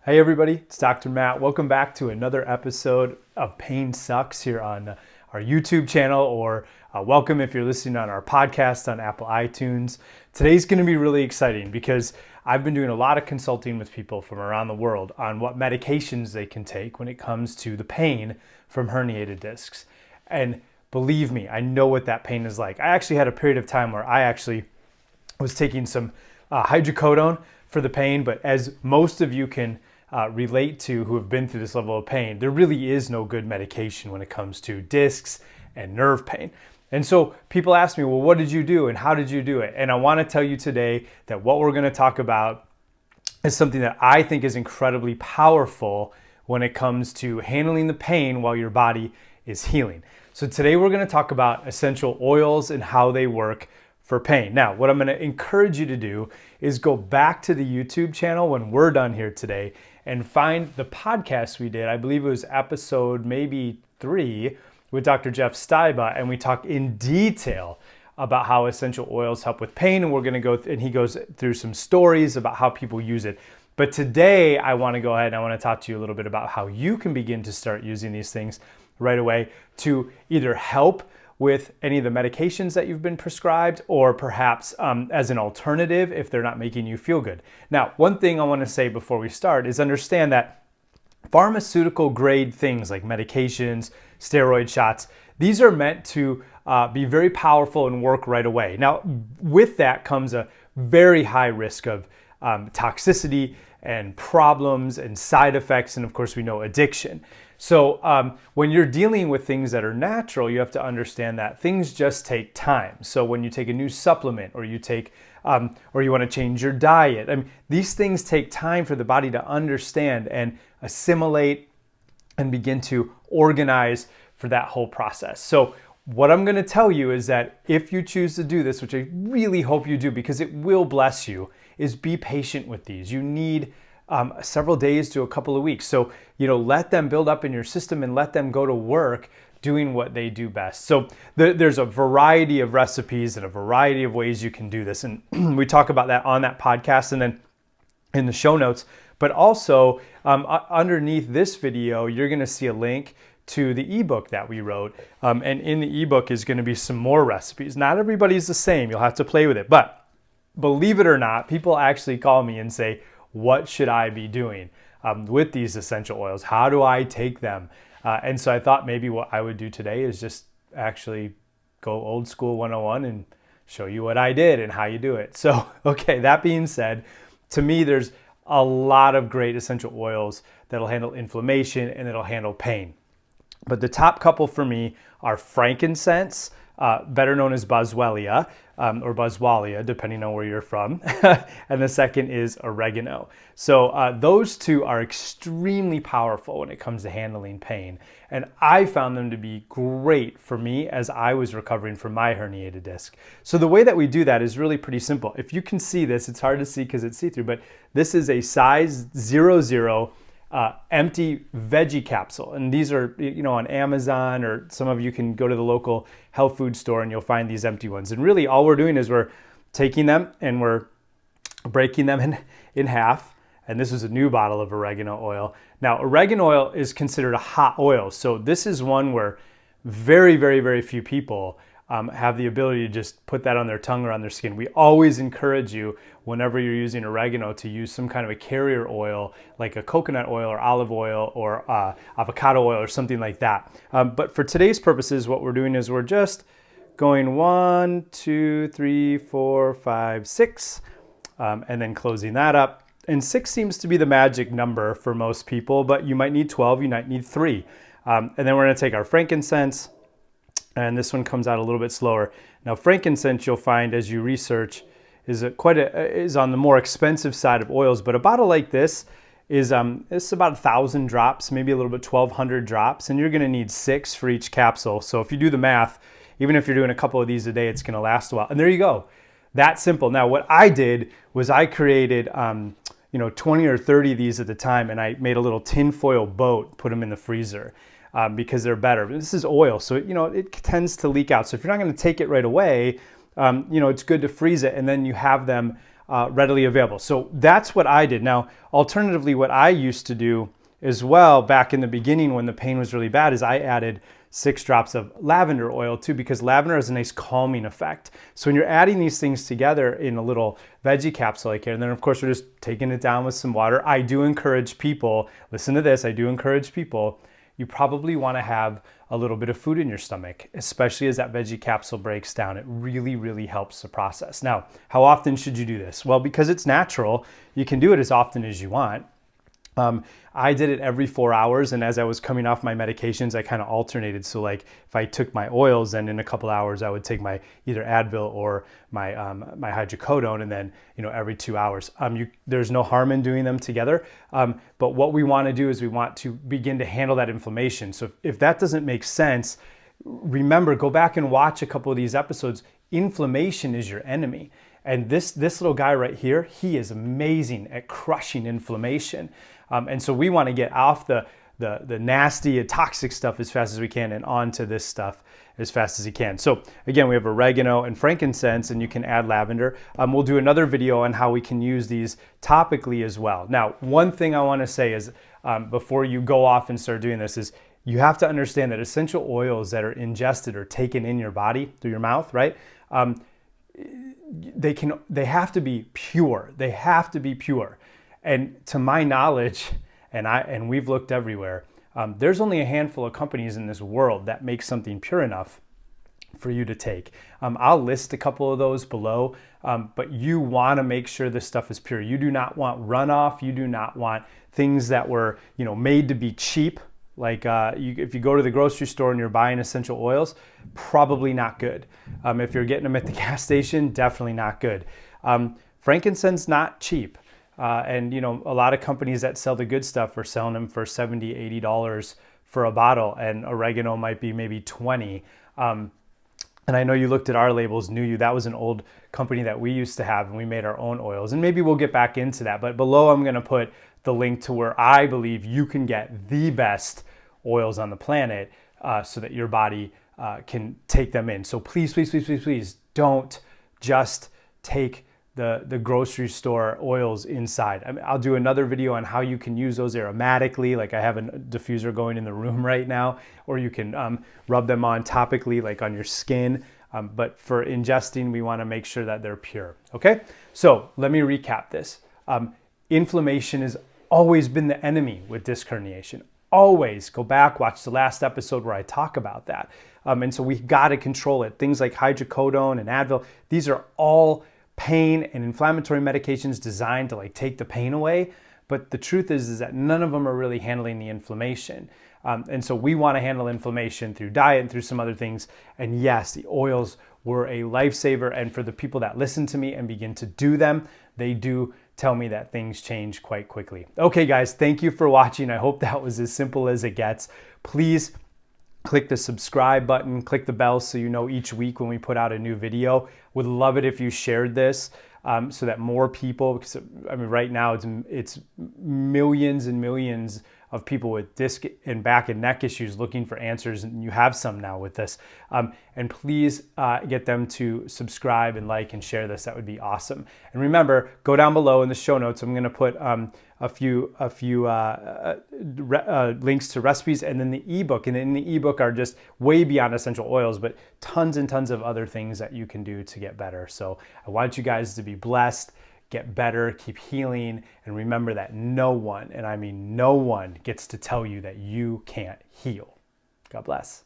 Hey everybody, it's Dr. Matt. Welcome back to another episode of Pain Sucks here on our YouTube channel, or welcome if you're listening on our podcast on Apple iTunes. Today's going to be really exciting because I've been doing a lot of consulting with people from around the world on what medications they can take when it comes to the pain from herniated discs. And believe me, I know what that pain is like. I actually had a period of time where I actually was taking some hydrocodone for the pain, but as most of you can relate to who have been through this level of pain, there really is no good medication when it comes to discs and nerve pain. And so people ask me, well, what did you do and how did you do it? And I want to tell you today that what we're going to talk about is something that I think is incredibly powerful when it comes to handling the pain while your body is healing. So today we're going to talk about essential oils and how they work for pain. Now, what I'm going to encourage you to do is go back to the YouTube channel when we're done here today and find the podcast we did. I believe it was episode maybe 3 with Dr. Jeff Styba, and we talk in detail about how essential oils help with pain, and we're going to go and he goes through some stories about how people use it. But today I want to go ahead and I want to talk to you a little bit about how you can begin to start using these things right away to either help with any of the medications that you've been prescribed, or perhaps as an alternative if they're not making you feel good. Now, one thing I want to say before we start is understand that pharmaceutical grade things like medications, steroid shots, these are meant to be very powerful and work right away. Now, with that comes a very high risk of toxicity and problems and side effects, and of course we know addiction. So when you're dealing with things that are natural, you have to understand that things just take time. So when you take a new supplement, or you take, or you want to change your diet, I mean, these things take time for the body to understand and assimilate and begin to organize for that whole process. So what I'm going to tell you is that if you choose to do this, which I really hope you do because it will bless you, is be patient with these. You need several days to a couple of weeks. So, let them build up in your system and let them go to work doing what they do best. So there's a variety of recipes and a variety of ways you can do this. And we talk about that on that podcast and then in the show notes. But also underneath this video, you're going to see a link to the ebook that we wrote. And in the ebook is going to be some more recipes. Not everybody's the same. You'll have to play with it. But believe it or not, people actually call me and say, what should I be doing with these essential oils? How do I take them? And so I thought maybe what I would do today is just actually go old school 101 and show you what I did and how you do it. So, okay, that being said, to me, there's a lot of great essential oils that'll handle inflammation and it'll handle pain. But the top couple for me are frankincense, better known as boswellia, or boswellia, depending on where you're from. And the second is oregano. So those two are extremely powerful when it comes to handling pain. And I found them to be great for me as I was recovering from my herniated disc. So the way that we do that is really pretty simple. If you can see this, it's hard to see because it's see-through, but this is a size 00 empty veggie capsule. And these are, on Amazon, or some of you can go to the local health food store and you'll find these empty ones. And really all we're doing is we're taking them and we're breaking them in half. And this is a new bottle of oregano oil. Now, oregano oil is considered a hot oil. So this is one where very, very, very few people have the ability to just put that on their tongue or on their skin. We always encourage you, whenever you're using oregano, to use some kind of a carrier oil, like a coconut oil or olive oil or avocado oil or something like that. But for today's purposes, what we're doing is we're just going 1, 2, 3, 4, 5, 6, and then closing that up. And 6 seems to be the magic number for most people, but you might need 12, you might need 3. And then we're going to take our frankincense, and this one comes out a little bit slower. Now, frankincense, you'll find as you research, is on the more expensive side of oils. But a bottle like this is it's about 1,000 drops, maybe a little bit 1,200 drops, and you're going to need 6 for each capsule. So if you do the math, even if you're doing a couple of these a day, it's going to last a while. And there you go. That simple. Now, what I did was I created 20 or 30 of these at the time, and I made a little tinfoil boat, put them in the freezer. Because they're better. This is oil, so it tends to leak out. So if you're not going to take it right away, it's good to freeze it, and then you have them readily available. So that's what I did. Now, alternatively, what I used to do as well back in the beginning when the pain was really bad is I added 6 drops of lavender oil too, because lavender has a nice calming effect. So when you're adding these things together in a little veggie capsule like here, and then of course we're just taking it down with some water. I do encourage people, listen to this, I do encourage people, you probably want to have a little bit of food in your stomach, especially as that veggie capsule breaks down. It really, really helps the process. Now, how often should you do this? Well, because it's natural, you can do it as often as you want. I did it every 4 hours, and as I was coming off my medications, I kind of alternated. So like if I took my oils, then in a couple hours I would take my either Advil or my my hydrocodone, and then every 2 hours. There's no harm in doing them together, but what we want to do is we want to begin to handle that inflammation. So if that doesn't make sense, remember, go back and watch a couple of these episodes. Inflammation is your enemy. And this little guy right here, he is amazing at crushing inflammation. And so we want to get off the nasty, toxic stuff as fast as we can and onto this stuff as fast as you can. So again, we have oregano and frankincense, and you can add lavender. We'll do another video on how we can use these topically as well. Now, one thing I want to say is before you go off and start doing this is you have to understand that essential oils that are ingested or taken in your body through your mouth, right? They have to be pure. They have to be pure. And to my knowledge, and we've looked everywhere, there's only a handful of companies in this world that make something pure enough for you to take. I'll list a couple of those below, but you want to make sure this stuff is pure. You do not want runoff. You do not want things that were made to be cheap. Like if you go to the grocery store and you're buying essential oils, probably not good. If you're getting them at the gas station, definitely not good. Frankincense, not cheap. And a lot of companies that sell the good stuff are selling them for $70, $80 for a bottle, and oregano might be maybe $20. And I know you looked at our labels, that was an old company that we used to have, and we made our own oils. And maybe we'll get back into that. But below I'm going to put the link to where I believe you can get the best oils on the planet so that your body can take them in. So please, please, please, please, please don't just take the grocery store oils inside. I'll do another video on how you can use those aromatically, like I have a diffuser going in the room right now, or you can rub them on topically, like on your skin. But for ingesting, we want to make sure that they're pure. Okay, so let me recap this. Inflammation has always been the enemy with disc herniation. Always. Go back, watch the last episode where I talk about that. And so we've got to control it. Things like hydrocodone and Advil, these are all pain and inflammatory medications designed to take the pain away. But the truth is that none of them are really handling the inflammation. And so we want to handle inflammation through diet and through some other things. And yes, the oils were a lifesaver. And for the people that listen to me and begin to do them, they do tell me that things change quite quickly. Okay, guys, thank you for watching. I hope that was as simple as it gets. Please click the subscribe button, click the bell so you know each week when we put out a new video. Would love it if you shared this so that more people, because right now it's millions and millions of people with disc and back and neck issues looking for answers, and you have some now with this. And please get them to subscribe and like and share this. That would be awesome. And remember, go down below in the show notes. I'm going to put a few links to recipes, and then the ebook. And in the ebook are just way beyond essential oils, but tons and tons of other things that you can do to get better. So I want you guys to be blessed, get better, keep healing, and remember that no one, and I mean no one, gets to tell you that you can't heal. God bless.